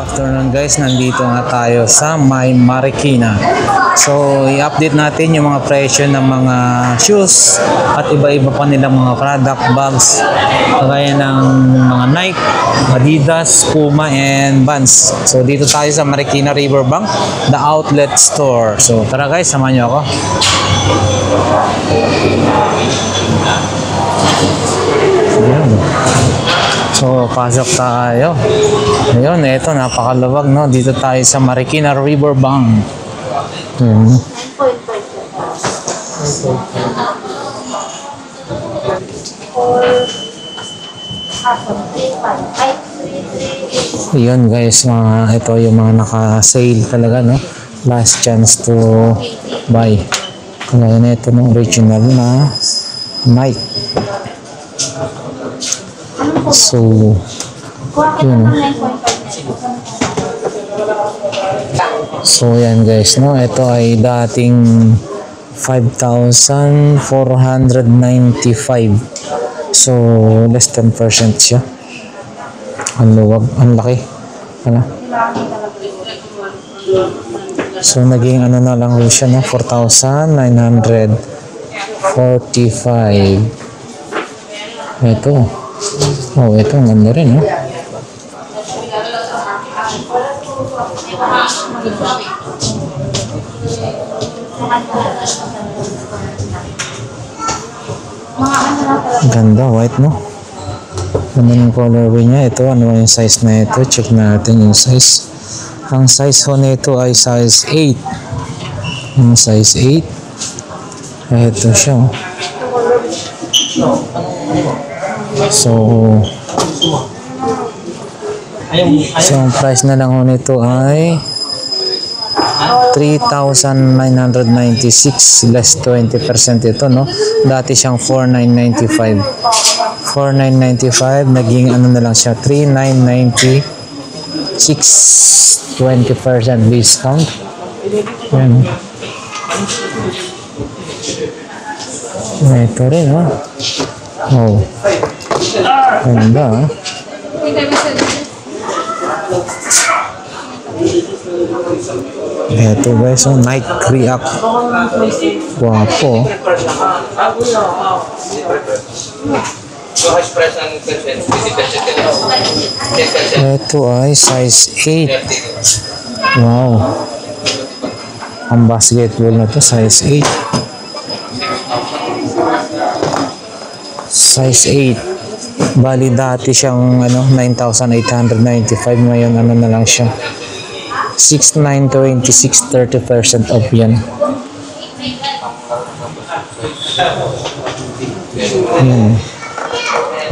afternoon guys, nandito nga tayo sa May Marikina. So i-update natin yung mga presyo ng mga shoes at iba-iba pa nilang mga product bags kagaya ng mga Nike, Adidas, Puma and Vans. So dito tayo sa Marikina Riverbank, the outlet store. So tara guys, samahan niyo ako. Ayan. So, pasok tayo. Ayun, ito, napakaluwag, no? Dito tayo sa Marikina Riverbank. Ayan. Ayun, guys, ito yung mga naka-sale talaga, no? Last chance to buy. Kaya na ito ng original na Nike. So, yun. So, yan guys, no? Ito ay dating 5,495. So, less than 10% siya. Ang luwag, ang laki. Ano? So, naging ano na lang siya, no? 4,945. Ito. Oh, ito ang ganda rin, no? Ganda, white, no? Ano yung colorway niya? Ito, ano yung size na ito? Check natin yung size. Ang size ho nito ay size 8. Yung size 8. Ito siya, oh. So ang price na lang nito ay 3,996 less 20% ito, no? Dati siyang 4,995. 4,995 naging ano na lang siya 3,996 20% discount. Yan. Ito rin, no? Oh. Ganda, ha? Ito guys, oh, Nike React. Guwapo. Ito ay size 8. Wow. Ang basketball na to, size 8. Size 8. Bali dati siyang ano 9,895, ngayon ano na lang siya 6,926, 30% off yan.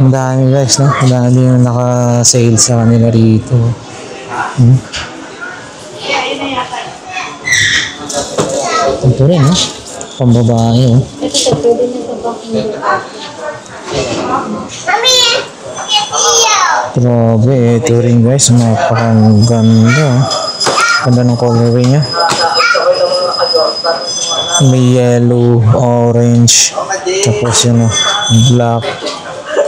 Ang dami guys, no? Ang dami yung naka-sale sa kanila rito. Ito rin, no? Pambabae, oh. Grabe, ito rin guys, napakang ganda. Ganda ng colorway niya. May yellow, orange, tapos yun, black.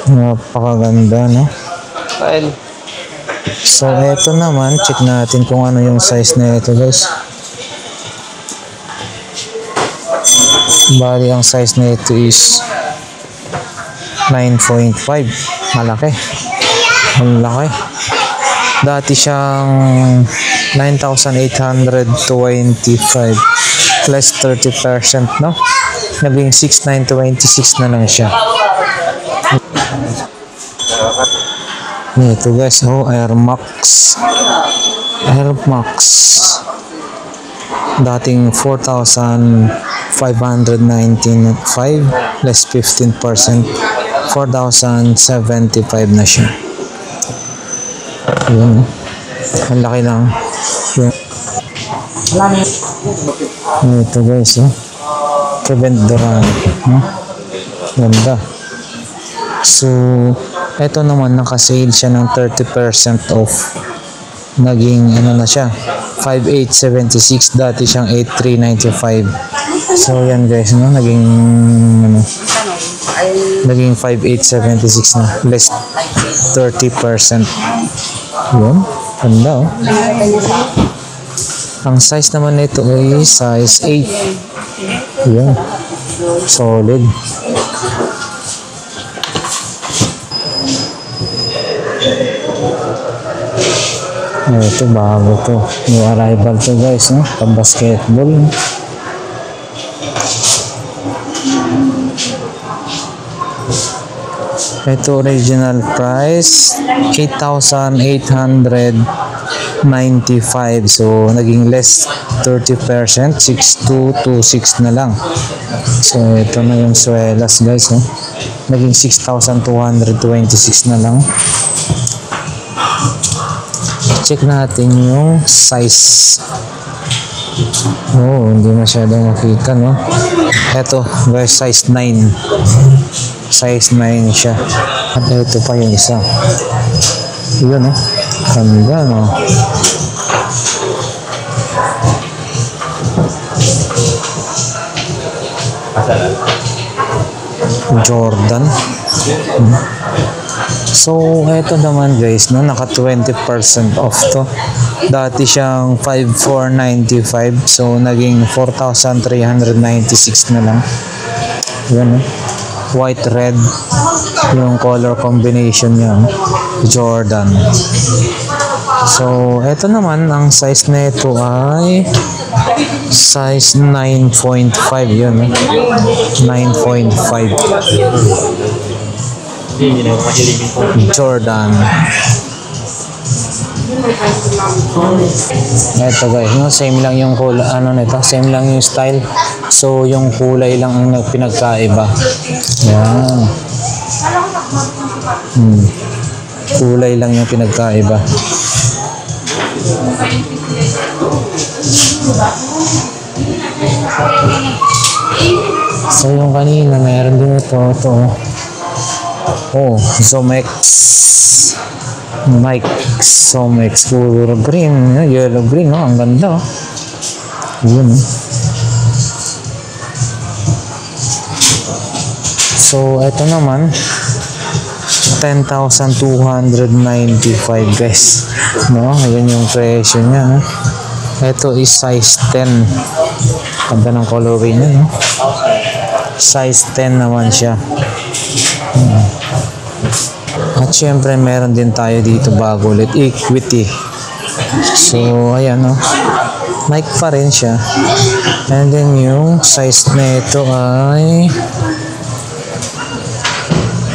Napakaganda, no? So, ito naman, check natin kung ano yung size na ito guys. Bali, ang size na ito is 9.5. Malaki. Ang laki. Dati siyang 9,825 plus 30%, no? Naging 6,926 na lang siya. Ito guys, oh, Air Max. Air Max. Dating 4,595 less 15%. 4,075 na siya. Yun. Ang laki lang. Ito guys, oh. Kevin Durant. Ganda. So, ito naman naka-sale siya ng 30% off. Naging ano na siya 5,876, dati siyang 8,395. So yan guys, no, naging 5,876 na, less 30%. Yun. Ganda, oh. Ang size naman nito ay size 8. Yan. Solid. Ito, bago to. New arrival to, guys, no? Pang-basketball. Ito, original price 8,895. So, naging less 30%. 6,226 na lang. So, ito na yung swelas, guys, no? Naging 6,226 na lang. Check natin yung size. Oh, hindi masyadong makita, no? Ito, guys, size 9. Size 9 siya. At ito pa yung isa. Yun, no? Ganda, no? Jordan. So, ito naman, guys, no, naka 20% off to. Dati siyang 5,495. So, naging 4,396 na lang. Yan, no? White, red. Yung color combination niya. Jordan. So, ito naman, ang size na ito ay size 9.5. Yun, no? 9.5. Jordan. Ito, guys, no, same lang yung kulay, ano nito, same lang yung style. So yung kulay lang ang pinagkaiba. Yan. Kulay lang yung pinagkaiba. So yung kanina mayroon din ito. Oh, Zomex. Nike Zomex. Puro green. Yellow green. Oh, ang ganda. Oh. Yun. So, ito naman. 10,295, guys. No? Ayan yung presyo niya. Ito is size 10. Ganda ng colorway niya. No? Size 10 naman siya. At syempre meron din tayo dito bago ulit, Equity. So ayan, no, Nike pa rin siya. And then yung size na ito ay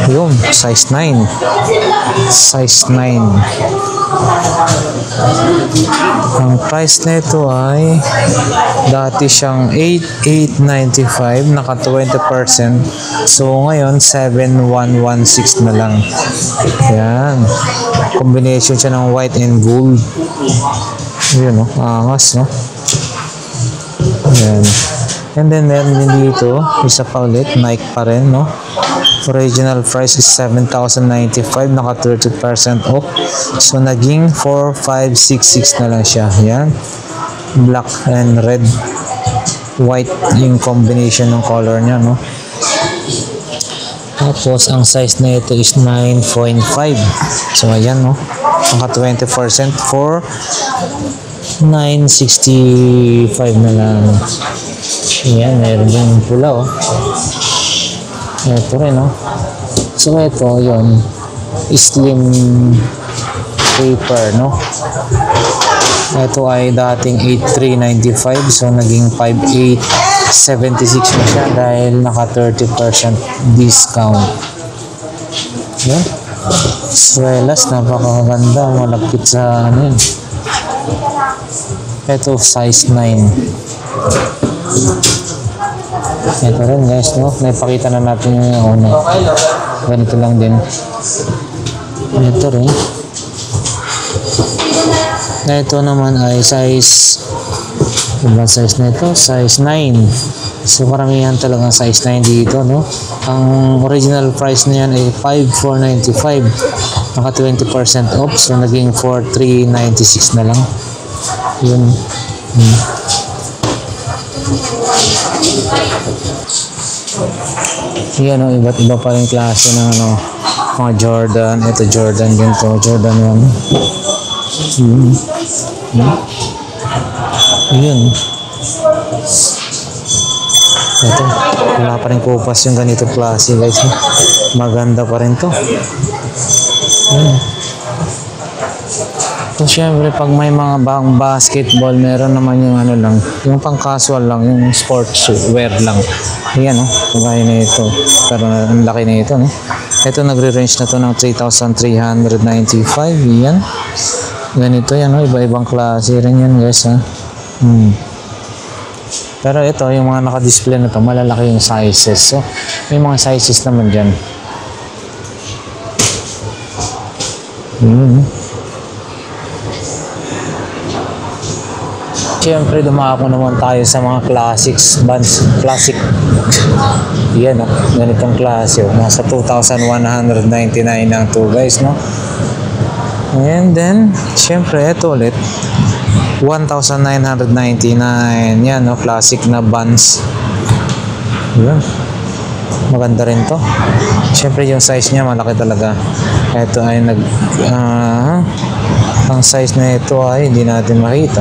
yung size 9. Size 9. Ang price nito ay dati siyang 8,895, naka 20%. So ngayon 7,116 na lang. Yan. Combination siya ng white and gold. Yun, no? Angas, no? Yan. And then meron din dito, isa pa ulit, Nike pa rin, no? Original price is 7,095, naka 30% off. So naging 4,566 na lang siya. Yan. Black and red. White yung combination ng color niya, no? Tapos ang size na ito is 9.5. So ayan, no? Naka 20% for 965 na lang. Ayan, meron din pula, oh. Ito rin, no? So ito, yun, slim paper, no? Ito ay dating 8,395, so naging 5,876 na siya dahil naka 30% discount. Yan. Swelas, napakaganda, malapit sa ano yun. Ito size 9. Ito rin, guys, no? Naipakita na natin yung una. Ganito lang din. Ito rin. Ito naman ay size, ibang size na ito, size 9. So karamihan talagang size 9 dito, no? Ang original price na yan ay 5,495, naka 20% off, so naging 4,396 na lang. Yun. Yan, no? Iba't iba pa rin klase ng ano, mga Jordan. Ito Jordan din to, Jordan 1. Yun. Yun. Ito, wala pa rin kupas yung ganito klase guys. Maganda pa rin to. Yun. So, syempre, pag may mga bang basketball, meron naman yung ano lang, yung pang casual lang, yung sports wear lang. Ayan, no? Kagaya na ito. Pero ang laki na ito, no? Ito, nagre-range na to ng 3,395. Ayan. Ganito yan, no? Iba-ibang klase rin yan, guys, ha? Pero ito, yung mga naka-display na to, malalaki yung sizes. So, may mga sizes naman dyan. Siyempre, dumako naman tayo sa mga classics, bands, classic. Yan, no? Ganitong klase. Nasa 2,199 ang to, guys, no? And then, siyempre, ito ulit. 1,999. Yan, no? Classic na bands. Yan. Maganda rin to. Siyempre, yung size niya, malaki talaga. Ito ay ang size na ito ay hindi natin makita.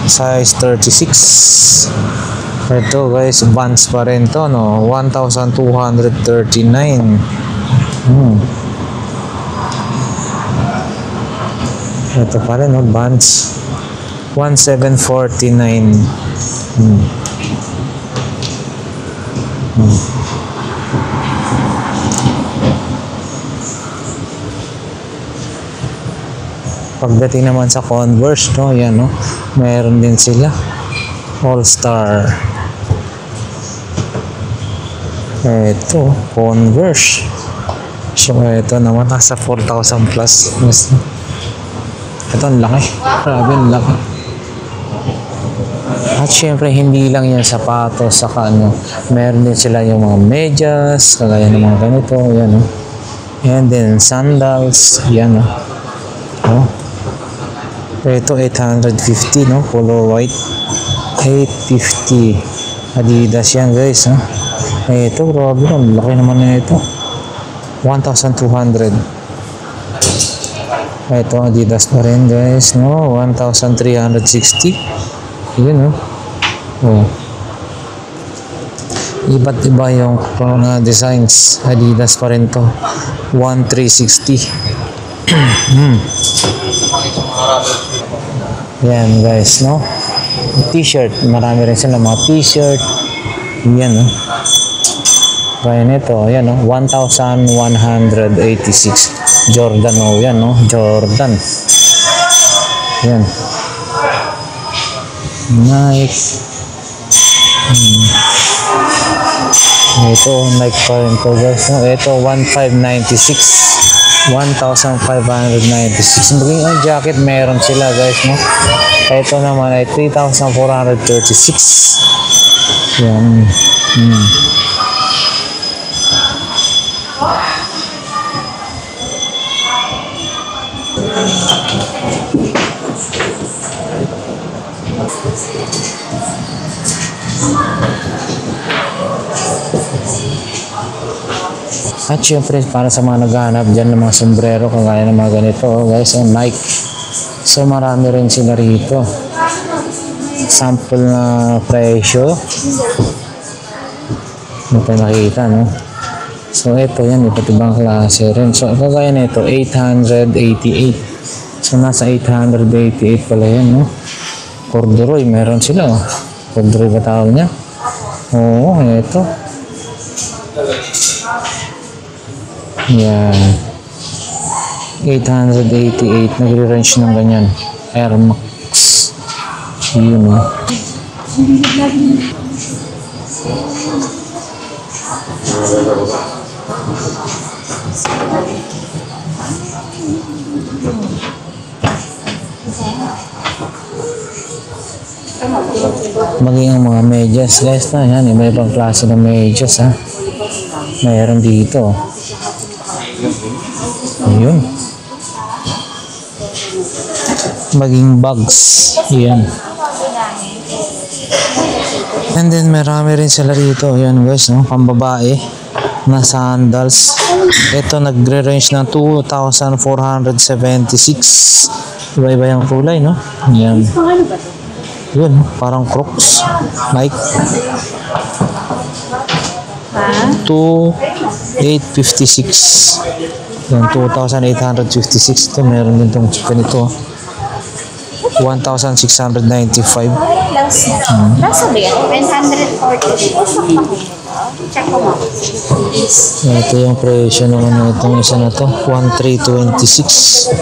Size 36. Ito guys, bands pa rin to, no? 1,239. Ito pa rin, no? Bands 1,749. Pagdating naman sa Converse, no? Yan, no? Meron din sila. All-Star. Ito, Converse. So, ito naman, nasa 4,000 plus. Ito, ang laki. Grabe, ang laki. At syempre, hindi lang yan sapatos, saka ano, meron din sila yung mga medyas, kagaya ng mga ganito, yan, no? And then, sandals, yan, no? Oh. Ito 850, no? Color white. 850. Adidas yan, guys, ha? Ito, grabe, ang laki naman na ito. 1,200. Ito, Adidas na rin, guys, no? 1,360. Yun, no? Oh. Iba't iba yung designs. Adidas pa rin to. 1,360. Yan guys, no? T-shirt, marami rin sila mga t-shirt. Yan, no? Kaya nito, yan, no? 1,186. Jordan, no? Yan, no? Jordan. Yan. Nike. Ito, Nike pa rin to, guys, no? Ito, 1,596. 1,596. Maging ang jacket meron sila, guys, no? Ito naman ay 3,436. Yan. At syempre, para sa mga naghahanap dyan ng mga sombrero, kagaya ng mga ganito, guys, on Nike. So, marami rin sila rito. Sample na presyo. Hindi pa nakikita, no? So, ito yan, iba't ibang klase rin. So, kagaya na ito, 888. So, nasa 888 pala yan, no? Corduroy, meron sila, oh. Corduroy ba tawag niya? Oo, ito. Yan. 888. Nagre-range ng ganyan. Air Max. Yun, o. Maging ang mga medyas, guys, na yan. May ibang klase ng medyas, ha. Mayroon dito. Ayun. Maging bags. Yan. And then marami rin sila rito. Yan, guys, no? Pambabae. na sandals. Ito nagre-range ng 2,476. Iba-iba yung kulay, no? Yan. Yun, parang Crocs. Nike. 2,856. Yan, 2,856. Ito, meron din itong ganito. 1,695. Nasa ba yan? 940. Check ko mo. Ito yung presyo naman ng itong isa na to. 1,326.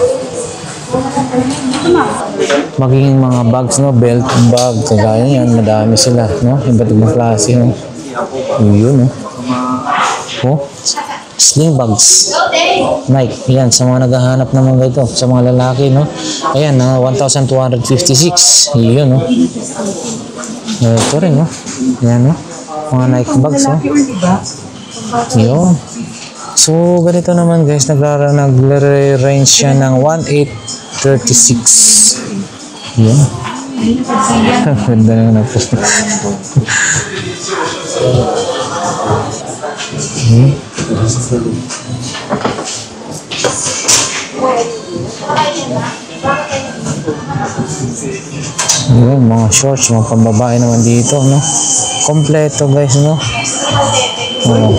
Magiging mga bags, no? Belt bag, kagaya yan. Madami sila, no? Iba't ibang klase, no? Yun, no? Oh, sling bags. Nike. Yan, sa mga naghahanap naman ito. Sa mga lalaki, no? Ayan, 1,256. Yun, no? Ito rin, no? Ayan, no? Mga Nike bags, no? Yun. So, ganito naman, guys. Nagre-range siya ng 1,836. Yun. Ganda naman ako. Yun, mga shorts, mga pambabae naman dito, no? Kompleto, guys, no? Oh.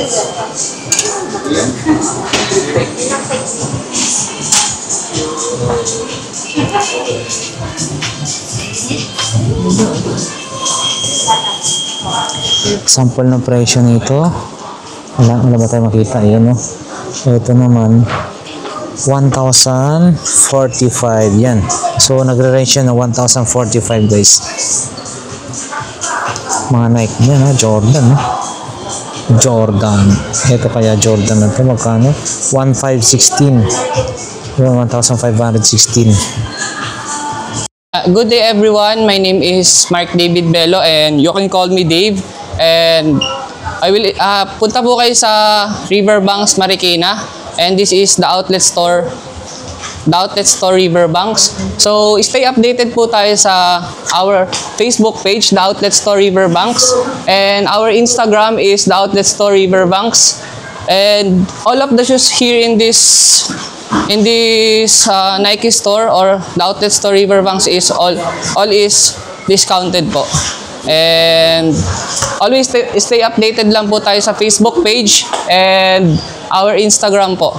Sample ng presyo nito. Wala ba tayo makita? Ayan, no? Ito naman 1,045. Yan. So nagre-range siya na 1,045, guys. Mga Nike. Yan, no? Jordan, no? Jordan. Ito kaya Jordan na ito. Magkano? 1,516. Yung 1,516. Good day everyone, my name is Mark David Bello and you can call me Dave. And I will punta po kayo sa Riverbanks, Marikina, and this is the outlet store Riverbanks. So stay updated po tayo sa our Facebook page, the outlet store Riverbanks, and our Instagram is the outlet store Riverbanks. And all of the shoes here in this Nike store or the outlet store Riverbanks is all is discounted po. And always stay updated lang po tayo sa Facebook page and our Instagram po.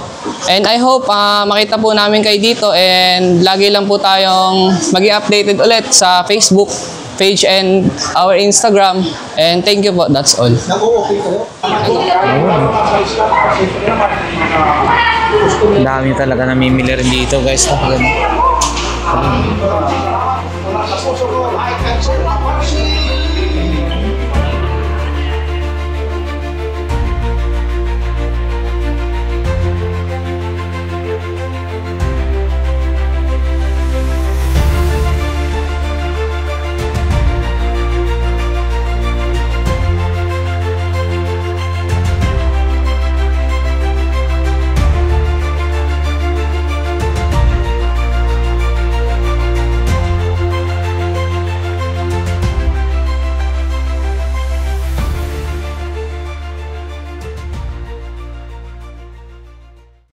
And I hope makita po namin kayo dito and lagi lang po tayong maging updated ulit sa Facebook page and our Instagram. And thank you po, that's all. Dami talaga namimili rin dito, guys.